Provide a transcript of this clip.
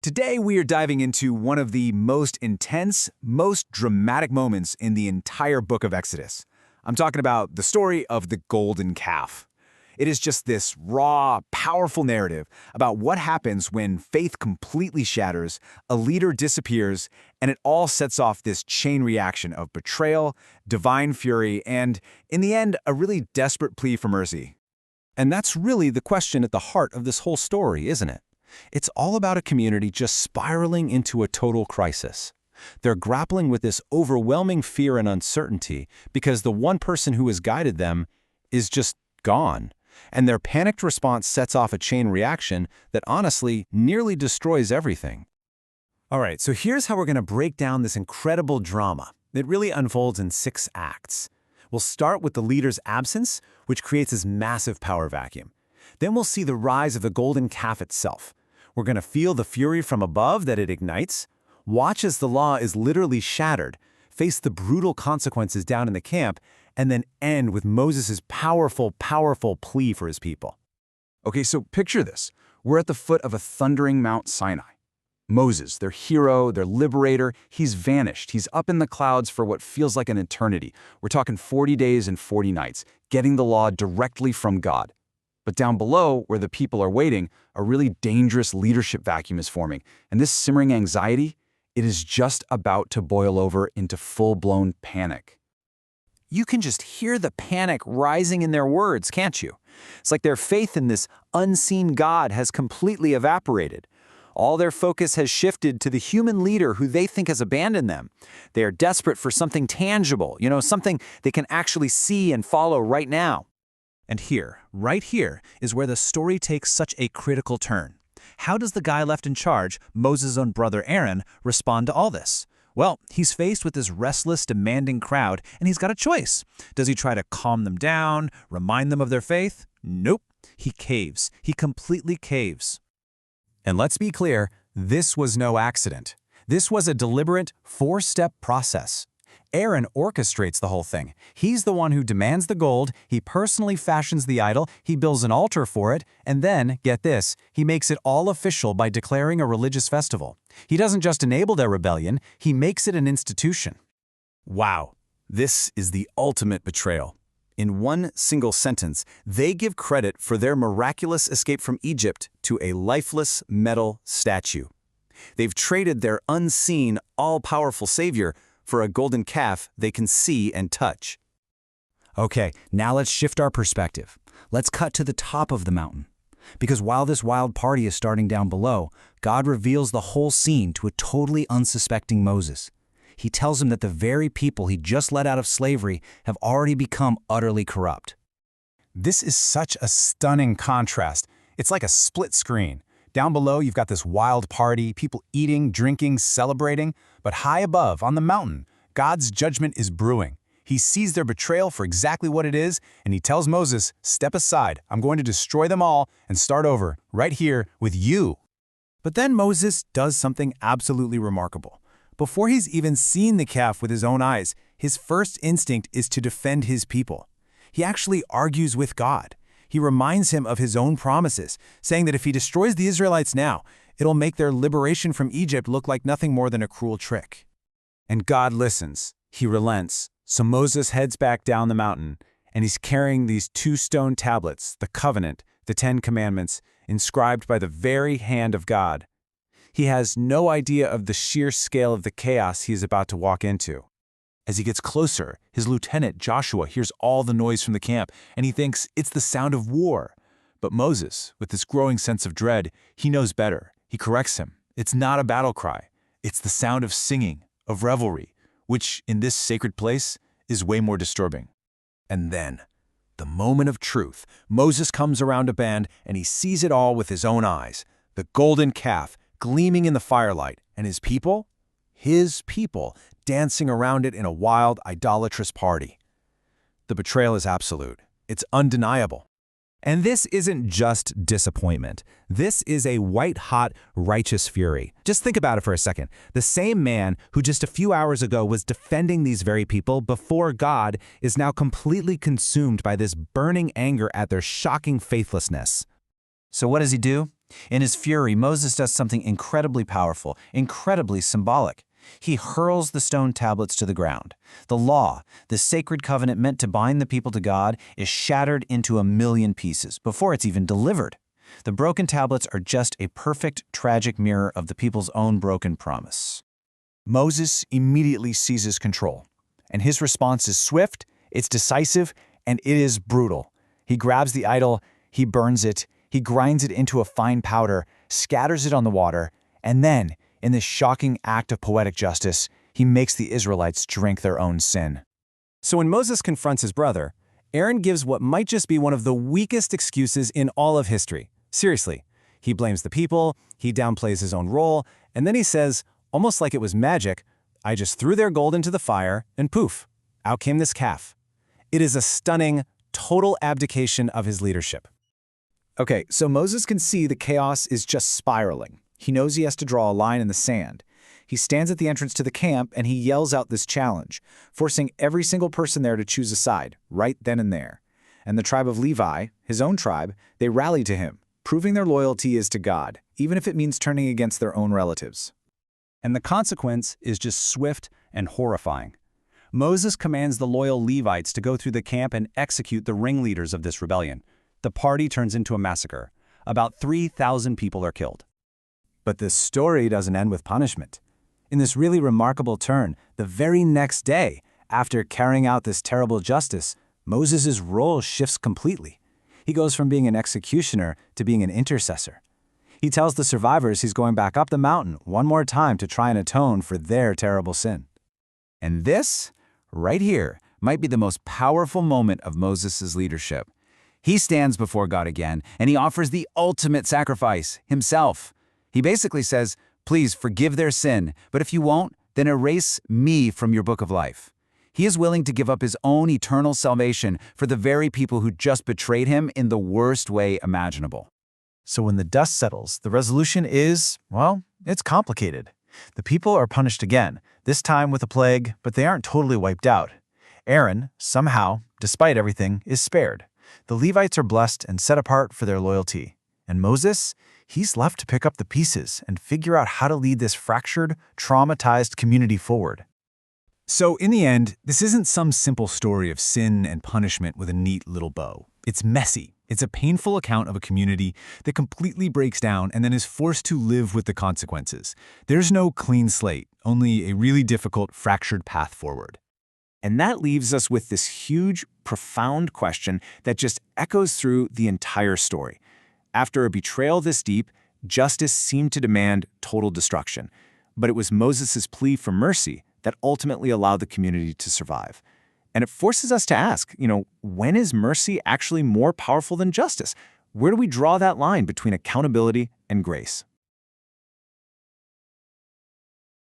Today, we are diving into one of the most intense, most dramatic moments in the entire book of Exodus. I'm talking about the story of the golden calf. It is just this raw, powerful narrative about what happens when faith completely shatters, a leader disappears, and it all sets off this chain reaction of betrayal, divine fury, and, in the end, a really desperate plea for mercy. And that's really the question at the heart of this whole story, isn't it? It's all about a community just spiraling into a total crisis. They're grappling with this overwhelming fear and uncertainty because the one person who has guided them is just gone. And their panicked response sets off a chain reaction that honestly nearly destroys everything. All right, so here's how we're going to break down this incredible drama. It really unfolds in 6 acts. We'll start with the leader's absence, which creates this massive power vacuum. Then we'll see the rise of the golden calf itself. We're going to feel the fury from above that it ignites, watch as the law is literally shattered, face the brutal consequences down in the camp, and then end with Moses' powerful, powerful plea for his people. Okay, so picture this. We're at the foot of a thundering Mount Sinai. Moses, their hero, their liberator, he's vanished. He's up in the clouds for what feels like an eternity. We're talking 40 days and 40 nights, getting the law directly from God. But down below, where the people are waiting, a really dangerous leadership vacuum is forming. And this simmering anxiety, it is just about to boil over into full-blown panic. You can just hear the panic rising in their words, can't you? It's like their faith in this unseen God has completely evaporated. All their focus has shifted to the human leader who they think has abandoned them. They are desperate for something tangible, something they can actually see and follow right now. And here, right here, is where the story takes such a critical turn. How does the guy left in charge, Moses' own brother Aaron, respond to all this? Well, he's faced with this restless, demanding crowd, and he's got a choice. Does he try to calm them down, remind them of their faith? Nope. He caves. He completely caves. And let's be clear, this was no accident. This was a deliberate, 4-step process. Aaron orchestrates the whole thing. He's the one who demands the gold, he personally fashions the idol, he builds an altar for it, and then, get this, he makes it all official by declaring a religious festival. He doesn't just enable their rebellion, he makes it an institution. Wow, this is the ultimate betrayal. In one single sentence, they give credit for their miraculous escape from Egypt to a lifeless metal statue. They've traded their unseen, all-powerful savior for a golden calf they can see and touch. Okay, now let's shift our perspective. Let's cut to the top of the mountain. Because while this wild party is starting down below, God reveals the whole scene to a totally unsuspecting Moses. He tells him that the very people he just led out of slavery have already become utterly corrupt. This is such a stunning contrast. It's like a split screen. Down below, you've got this wild party, people eating, drinking, celebrating. But high above, on the mountain, God's judgment is brewing. He sees their betrayal for exactly what it is, and he tells Moses, step aside, I'm going to destroy them all and start over, right here, with you. But then Moses does something absolutely remarkable. Before he's even seen the calf with his own eyes, his first instinct is to defend his people. He actually argues with God. He reminds him of his own promises, saying that if he destroys the Israelites now, it'll make their liberation from Egypt look like nothing more than a cruel trick. And God listens. He relents. So Moses heads back down the mountain, and he's carrying these 2 stone tablets, the covenant, the 10 commandments, inscribed by the very hand of God. He has no idea of the sheer scale of the chaos he is about to walk into. As he gets closer, his lieutenant, Joshua, hears all the noise from the camp, and he thinks it's the sound of war. But Moses, with this growing sense of dread, he knows better. He corrects him. It's not a battle cry. It's the sound of singing, of revelry, which, in this sacred place, is way more disturbing. And then, the moment of truth, Moses comes around a bend, and he sees it all with his own eyes. The golden calf, gleaming in the firelight, and his people, dancing around it in a wild, idolatrous party. The betrayal is absolute. It's undeniable. And this isn't just disappointment. This is a white-hot, righteous fury. Just think about it for a second. The same man who just a few hours ago was defending these very people before God is now completely consumed by this burning anger at their shocking faithlessness. So what does he do? In his fury, Moses does something incredibly powerful, incredibly symbolic. He hurls the stone tablets to the ground. The law, the sacred covenant meant to bind the people to God, is shattered into a million pieces before it's even delivered. The broken tablets are just a perfect, tragic mirror of the people's own broken promise. Moses immediately seizes control, and his response is swift, it's decisive, and it is brutal. He grabs the idol, he burns it, he grinds it into a fine powder, scatters it on the water, and then, in this shocking act of poetic justice, he makes the Israelites drink their own sin. So when Moses confronts his brother, Aaron gives what might just be one of the weakest excuses in all of history. Seriously, he blames the people, he downplays his own role, and then he says, almost like it was magic, I just threw their gold into the fire, and poof, out came this calf. It is a stunning, total abdication of his leadership. Okay, so Moses can see the chaos is just spiraling. He knows he has to draw a line in the sand. He stands at the entrance to the camp and he yells out this challenge, forcing every single person there to choose a side, right then and there. And the tribe of Levi, his own tribe, they rally to him, proving their loyalty is to God, even if it means turning against their own relatives. And the consequence is just swift and horrifying. Moses commands the loyal Levites to go through the camp and execute the ringleaders of this rebellion. The party turns into a massacre. About 3,000 people are killed. But this story doesn't end with punishment. In this really remarkable turn, the very next day, after carrying out this terrible justice, Moses' role shifts completely. He goes from being an executioner to being an intercessor. He tells the survivors he's going back up the mountain one more time to try and atone for their terrible sin. And this, right here, might be the most powerful moment of Moses' leadership. He stands before God again, and he offers the ultimate sacrifice, himself. He basically says, please forgive their sin, but if you won't, then erase me from your book of life. He is willing to give up his own eternal salvation for the very people who just betrayed him in the worst way imaginable. So when the dust settles, the resolution is, well, it's complicated. The people are punished again, this time with a plague, but they aren't totally wiped out. Aaron, somehow, despite everything, is spared. The Levites are blessed and set apart for their loyalty. And Moses, he's left to pick up the pieces and figure out how to lead this fractured, traumatized community forward. So in the end, this isn't some simple story of sin and punishment with a neat little bow. It's messy. It's a painful account of a community that completely breaks down and then is forced to live with the consequences. There's no clean slate, only a really difficult, fractured path forward. And that leaves us with this huge, profound question that just echoes through the entire story. After a betrayal this deep, justice seemed to demand total destruction. But it was Moses' plea for mercy that ultimately allowed the community to survive. And it forces us to ask, when is mercy actually more powerful than justice? Where do we draw that line between accountability and grace?